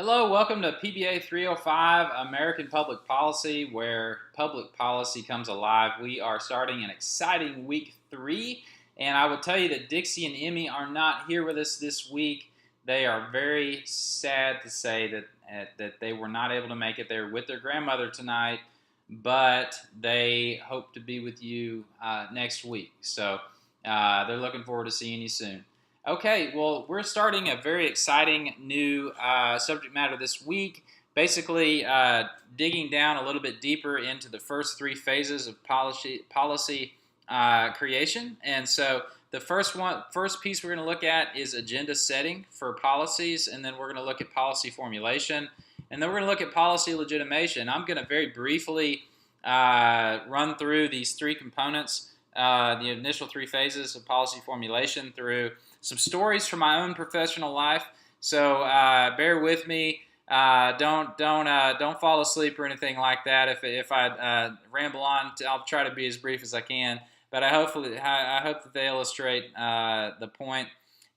Hello, welcome to PBA 305 American Public Policy, where public policy comes alive. We are starting an exciting week 3, and I will tell you that Dixie and Emmy are not here with us this week. They are very sad to say that they were not able to make it. They're with their grandmother tonight, but they hope to be with you next week. So they're looking forward to seeing you soon. Okay, well, we're starting a very exciting new subject matter this week. Basically, digging down a little bit deeper into the first three phases of policy creation. And so, the first piece we're going to look at is agenda setting for policies, and then we're going to look at policy formulation, and then we're going to look at policy legitimation. I'm going to very briefly run through these three components, the initial three phases of policy formulation through some stories from my own professional life. So bear with me. Don't fall asleep or anything like that. If I ramble on, I'll try to be as brief as I can. But I hope that they illustrate the point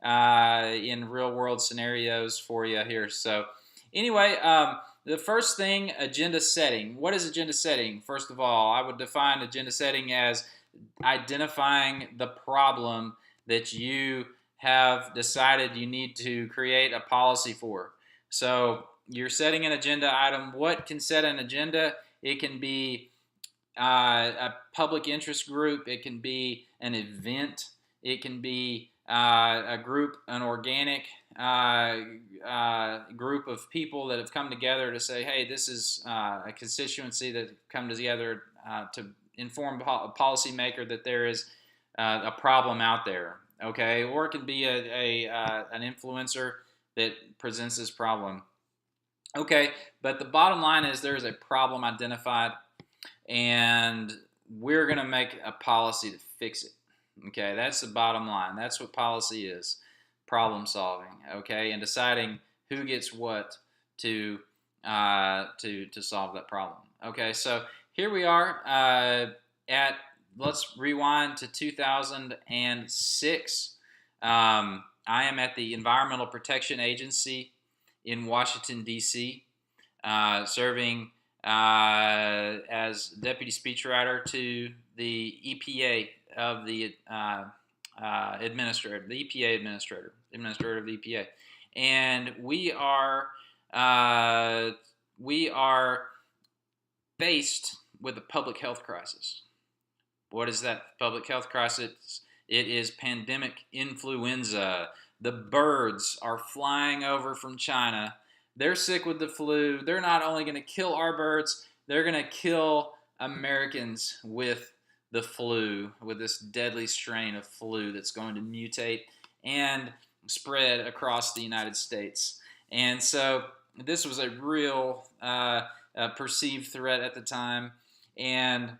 in real world scenarios for you here. So anyway, the first thing, agenda setting. What is agenda setting? First of all, I would define agenda setting as identifying the problem that you have decided you need to create a policy for. So you're setting an agenda item. What can set an agenda? It can be a public interest group. It can be an event. It can be a group, an organic group of people that have come together to say, hey, this is a constituency that have come together to inform a policymaker that there is a problem out there. Okay, or it can be an influencer that presents this problem. Okay, but the bottom line is there is a problem identified, and we're going to make a policy to fix it. Okay, that's the bottom line. That's what policy is: problem solving. Okay, and deciding who gets what to solve that problem. Okay, so here we are let's rewind to 2006. I am at the Environmental Protection Agency in Washington, D.C., serving as deputy speechwriter to the EPA of the administrator, the EPA administrator of the EPA. And we are faced with a public health crisis. What is that public health crisis? It is pandemic influenza. The birds are flying over from China. They're sick with the flu. They're not only going to kill our birds, they're going to kill Americans with the flu, with this deadly strain of flu that's going to mutate and spread across the United States. And so this was a real perceived threat at the time. And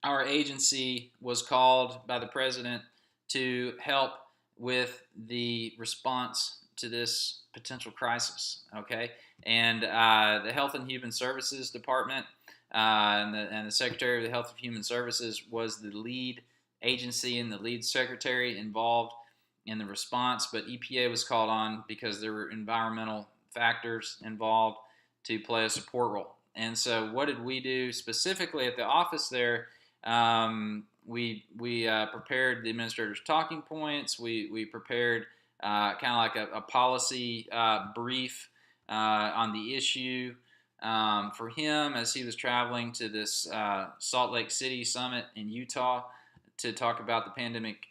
our agency was called by the president to help with the response to this potential crisis. Okay, and the Health and Human Services Department and the Secretary of the Health and Human Services was the lead agency and the lead secretary involved in the response. But EPA was called on because there were environmental factors involved to play a support role. And so, what did we do specifically at the office there? We prepared the administrator's talking points. We prepared kind of like a policy brief on the issue for him as he was traveling to this Salt Lake City summit in Utah to talk about the pandemic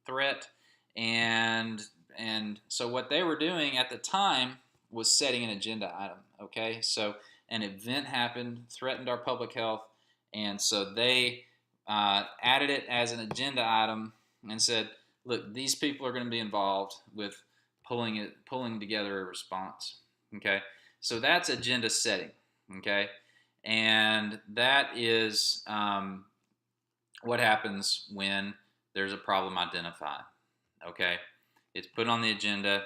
threat. And so what they were doing at the time was setting an agenda item. Okay, so an event happened, threatened our public health. And so they added it as an agenda item and said, look, these people are going to be involved with pulling together a response. Okay, so that's agenda setting. Okay, and that is what happens when there's a problem identified. Okay, it's put on the agenda,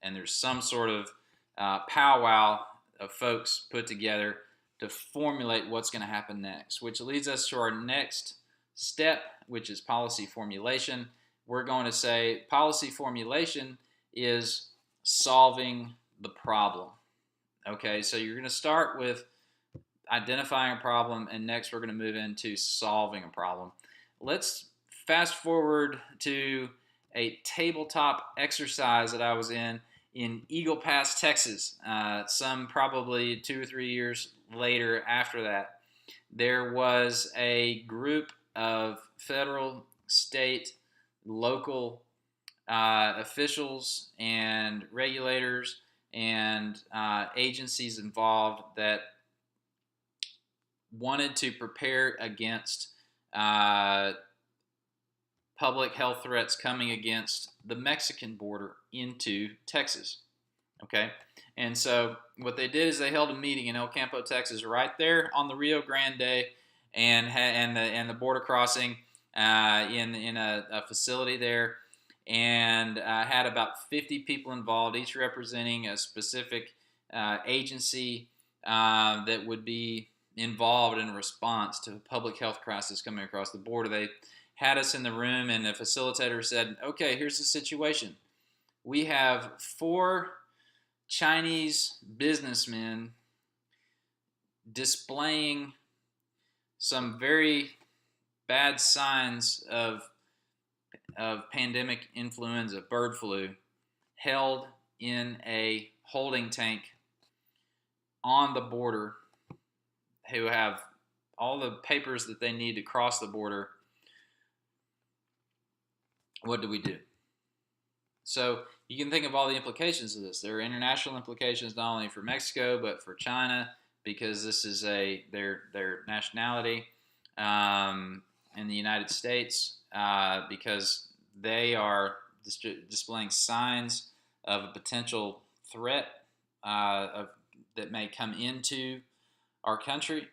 and there's some sort of powwow of folks put together to formulate what's going to happen next, which leads us to our next step, which is policy formulation. We're going to say policy formulation is solving the problem. Okay, so you're going to start with identifying a problem, and next we're going to move into solving a problem. Let's fast forward to a tabletop exercise that I was in Eagle Pass, Texas, some probably 2 or 3 years later after that. There was a group of federal, state, local officials and regulators and agencies involved that wanted to prepare against public health threats coming against the Mexican border into Texas. Okay, and so what they did is they held a meeting in El Campo, Texas, right there on the Rio Grande and the border crossing in a facility there, and had about 50 people involved, each representing a specific agency that would be involved in response to a public health crisis coming across the border. They had us in the room, and the facilitator said, okay, here's the situation. We have 4 Chinese businessmen displaying some very bad signs of pandemic influenza, bird flu, held in a holding tank on the border, who have all the papers that they need to cross the border. What do we do? So you can think of all the implications of this. There are international implications not only for Mexico but for China, because this is their nationality, in the United States, because they are displaying signs of a potential threat that may come into our country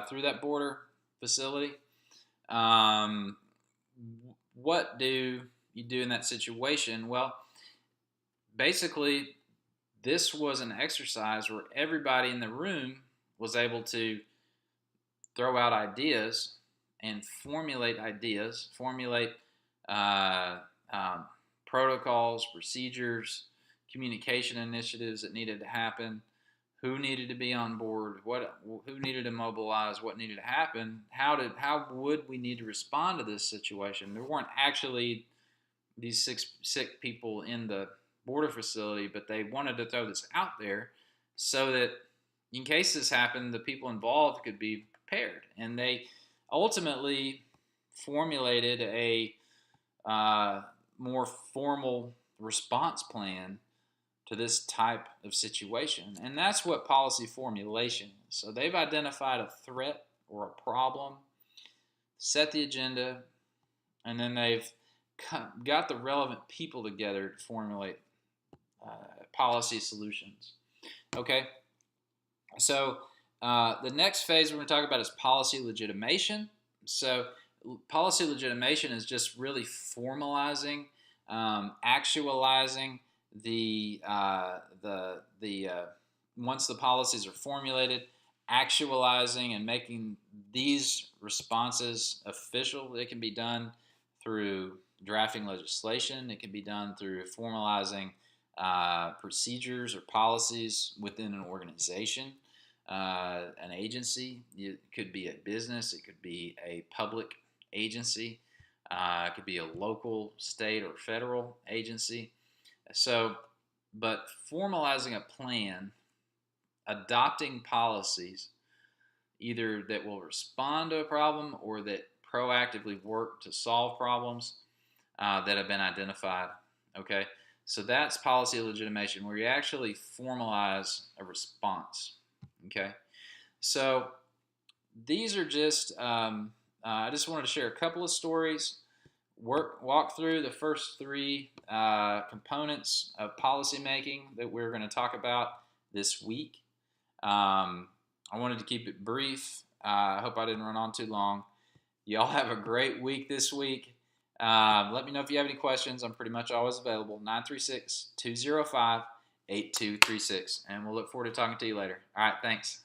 through that border facility. What do you do in that situation? Well, basically, this was an exercise where everybody in the room was able to throw out ideas and formulate protocols, procedures, communication initiatives that needed to happen, who needed to be on board, who needed to mobilize, what needed to happen, how would we need to respond to this situation. There weren't actually these sick people in the border facility, but they wanted to throw this out there so that in case this happened, the people involved could be prepared. And they ultimately formulated a more formal response plan to this type of situation. And that's what policy formulation is. So they've identified a threat or a problem, set the agenda, and then they've got the relevant people together to formulate policy solutions. Okay, so the next phase we're going to talk about is policy legitimation. So policy legitimation is just really formalizing, actualizing the once the policies are formulated, actualizing and making these responses official. It can be done through drafting legislation. It can be done through formalizing procedures or policies within an organization, an agency. It could be a business. It could be a public agency. It could be a local, state, or federal agency. So, but formalizing a plan, adopting policies, either that will respond to a problem or that proactively work to solve problems that have been identified. Okay, so that's policy legitimation, where you actually formalize a response. Okay, so these are just I just wanted to share a couple of stories. Walk through the first 3 components of policymaking that we're going to talk about this week. I wanted to keep it brief. I hope I didn't run on too long. Y'all have a great week this week. Let me know if you have any questions. I'm pretty much always available. 936-205-8236. And we'll look forward to talking to you later. All right, thanks.